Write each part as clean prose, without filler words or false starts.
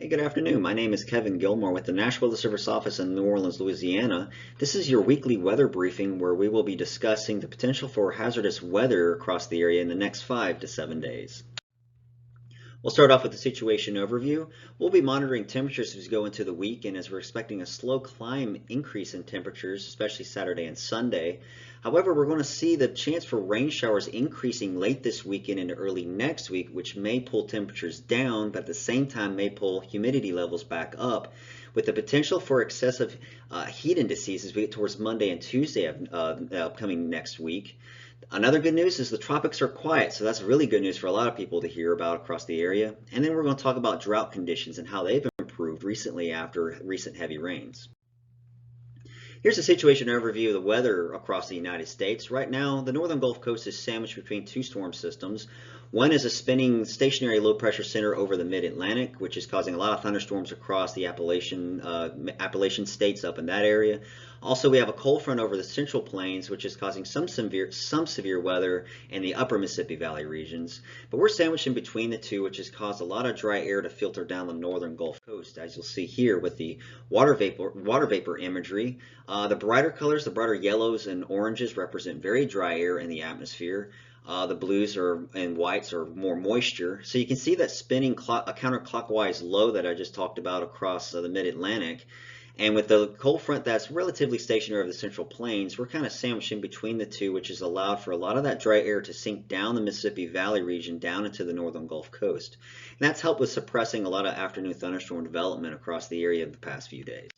Hey, good afternoon. My name is Kevin Gilmore with the National Weather Service office in New Orleans, Louisiana. This is your weekly weather briefing where we will be discussing the potential for hazardous weather across the area in the next 5 to 7 days. We'll start off with the situation overview. We'll be monitoring temperatures as we go into the weekend as we're expecting a slow climb increase in temperatures, especially Saturday and Sunday. However, we're going to see the chance for rain showers increasing late this weekend into early next week, which may pull temperatures down, but at the same time may pull humidity levels back up, with the potential for excessive heat indices as we get towards Monday and Tuesday of upcoming next week. Another good news is the tropics are quiet, so that's really good news for a lot of people to hear about across the area. And then we're going to talk about drought conditions and how they've improved recently after recent heavy rains. Here's a situation overview of the weather across the United States. Right now, the northern Gulf Coast is sandwiched between two storm systems. One is a spinning stationary low pressure center over the mid-Atlantic, which is causing a lot of thunderstorms across the Appalachian states up in that area. Also, we have a cold front over the central plains, which is causing some severe weather in the upper Mississippi Valley regions. But we're sandwiched in between the two, which has caused a lot of dry air to filter down the northern Gulf Coast, as you'll see here with the water vapor imagery. The brighter colors, the brighter yellows and oranges represent very dry air in the atmosphere. The blues and whites are more moisture. So you can see that spinning a counterclockwise low that I just talked about across the mid-Atlantic. And with the cold front that's relatively stationary over the central plains, we're kind of sandwiched in between the two, which has allowed for a lot of that dry air to sink down the Mississippi Valley region down into the northern Gulf Coast. And that's helped with suppressing a lot of afternoon thunderstorm development across the area of the past few days.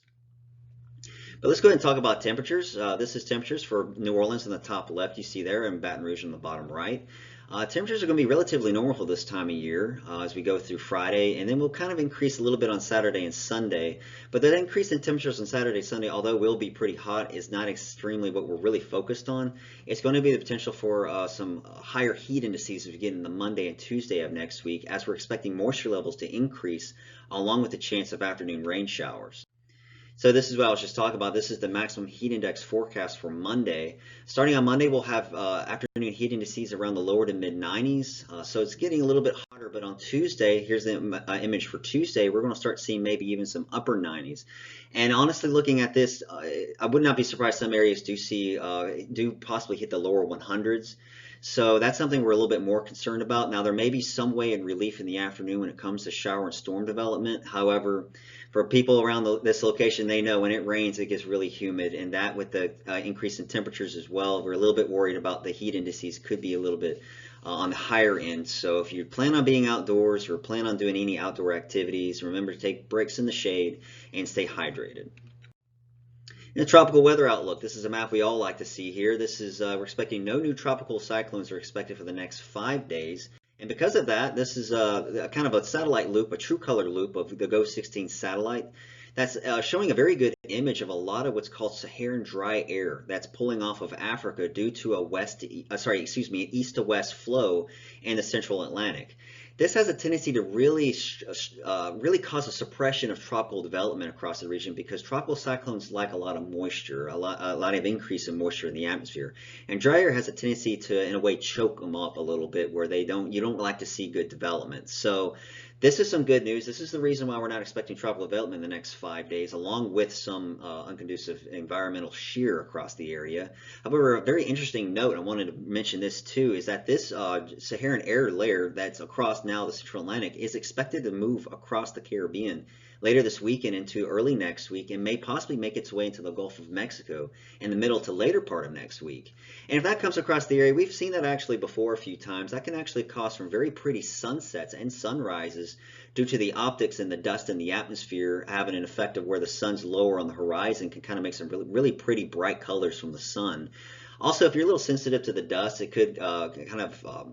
But let's go ahead and talk about temperatures. This is temperatures for New Orleans in the top left, you see there, and Baton Rouge in the bottom right. Temperatures are going to be relatively normal for this time of year as we go through Friday, and then we'll kind of increase a little bit on Saturday and Sunday. But that increase in temperatures on Saturday and Sunday, although will be pretty hot, is not extremely what we're really focused on. It's going to be the potential for some higher heat indices as we get in the Monday and Tuesday of next week, as we're expecting moisture levels to increase along with the chance of afternoon rain showers. So this is what I was just talking about. This is the maximum heat index forecast for Monday. Starting on Monday, we'll have afternoon heat indices around the lower to mid 90s. So it's getting a little bit hotter, but on Tuesday, here's the image for Tuesday, we're going to start seeing maybe even some upper 90s. And honestly, looking at this, I would not be surprised some areas do possibly hit the lower 100s. So that's something we're a little bit more concerned about. Now, there may be some way in relief in the afternoon when it comes to shower and storm development. However, for people around this location, they know when it rains, it gets really humid, and that with the increase in temperatures as well, we're a little bit worried about the heat indices could be a little bit on the higher end. So if you plan on being outdoors or plan on doing any outdoor activities, remember to take breaks in the shade and stay hydrated. In the tropical weather outlook, this is a map we all like to see here. This is we're expecting no new tropical cyclones are expected for the next 5 days. And because of that, this is a kind of a satellite loop, a true color loop of the GOES 16 satellite. That's showing a very good image of a lot of what's called Saharan dry air that's pulling off of Africa due to an east to west flow in the central Atlantic. This has a tendency to really cause a suppression of tropical development across the region because tropical cyclones like a lot of moisture, a lot of increase in moisture in the atmosphere. And dry air has a tendency to, in a way, choke them up a little bit where you don't like to see good development. So this is some good news. This is the reason why we're not expecting tropical development in the next 5 days, along with some unconducive environmental shear across the area. However, a very interesting note, I wanted to mention this too, is that this Saharan air layer that's across now the Central Atlantic is expected to move across the Caribbean later this week and into early next week, and may possibly make its way into the Gulf of Mexico in the middle to later part of next week. And if that comes across the area, we've seen that actually before a few times. That can actually cause some very pretty sunsets and sunrises due to the optics and the dust in the atmosphere having an effect of where the sun's lower on the horizon can kind of make some really pretty bright colors from the sun. Also, if you're a little sensitive to the dust, it could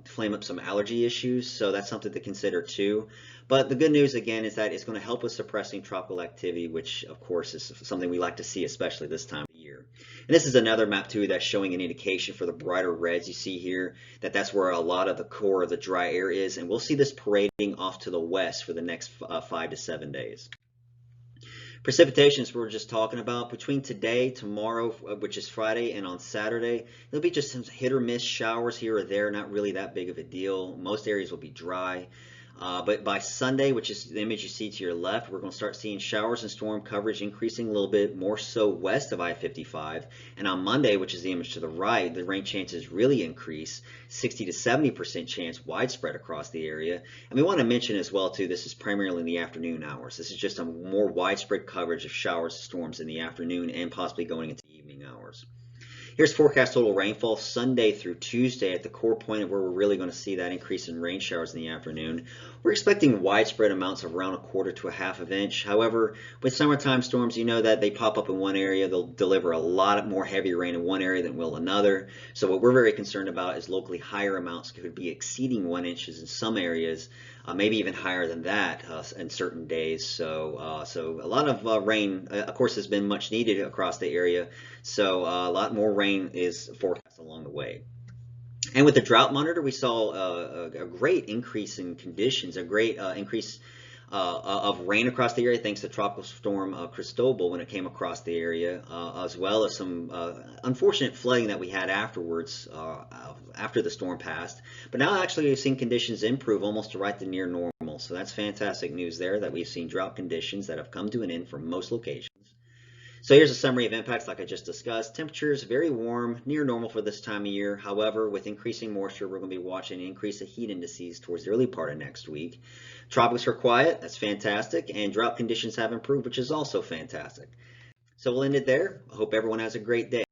flame up some allergy issues, so that's something to consider too. But the good news, again, is that it's going to help with suppressing tropical activity, which, of course, is something we like to see, especially this time of year. And this is another map, too, that's showing an indication for the brighter reds you see here, that's where a lot of the core of the dry air is. And we'll see this parading off to the west for the next 5 to 7 days. Precipitation, as we were just talking about, between today, tomorrow, which is Friday, and on Saturday, there'll be just some hit or miss showers here or there, not really that big of a deal. Most areas will be dry. But by Sunday, which is the image you see to your left, we're going to start seeing showers and storm coverage increasing a little bit more so west of I-55. And on Monday, which is the image to the right, the rain chances really increase, 60 to 70% chance widespread across the area. And we want to mention as well, too, this is primarily in the afternoon hours. This is just a more widespread coverage of showers and storms in the afternoon and possibly going into evening hours. Here's forecast total rainfall Sunday through Tuesday at the core point of where we're really going to see that increase in rain showers in the afternoon. We're expecting widespread amounts of around 1/4 to 1/2 inch. However, with summertime storms, you know that they pop up in one area, they'll deliver a lot more heavy rain in one area than will another. So what we're very concerned about is locally higher amounts could be exceeding 1 inch in some areas, maybe even higher than that in certain days. So a lot of rain, of course, has been much needed across the area. So a lot more rain is forecast along the way. And with the drought monitor, we saw a great increase in conditions, a great increase of rain across the area thanks to Tropical Storm Cristobal when it came across the area, as well as some unfortunate flooding that we had afterwards after the storm passed. But now actually we've seen conditions improve almost to right to near normal. So that's fantastic news there that we've seen drought conditions that have come to an end for most locations. So here's a summary of impacts like I just discussed. Temperatures very warm, near normal for this time of year. However, with increasing moisture, we're going to be watching an increase of heat indices towards the early part of next week. Tropics are quiet, that's fantastic, and drought conditions have improved, which is also fantastic. So we'll end it there. I hope everyone has a great day.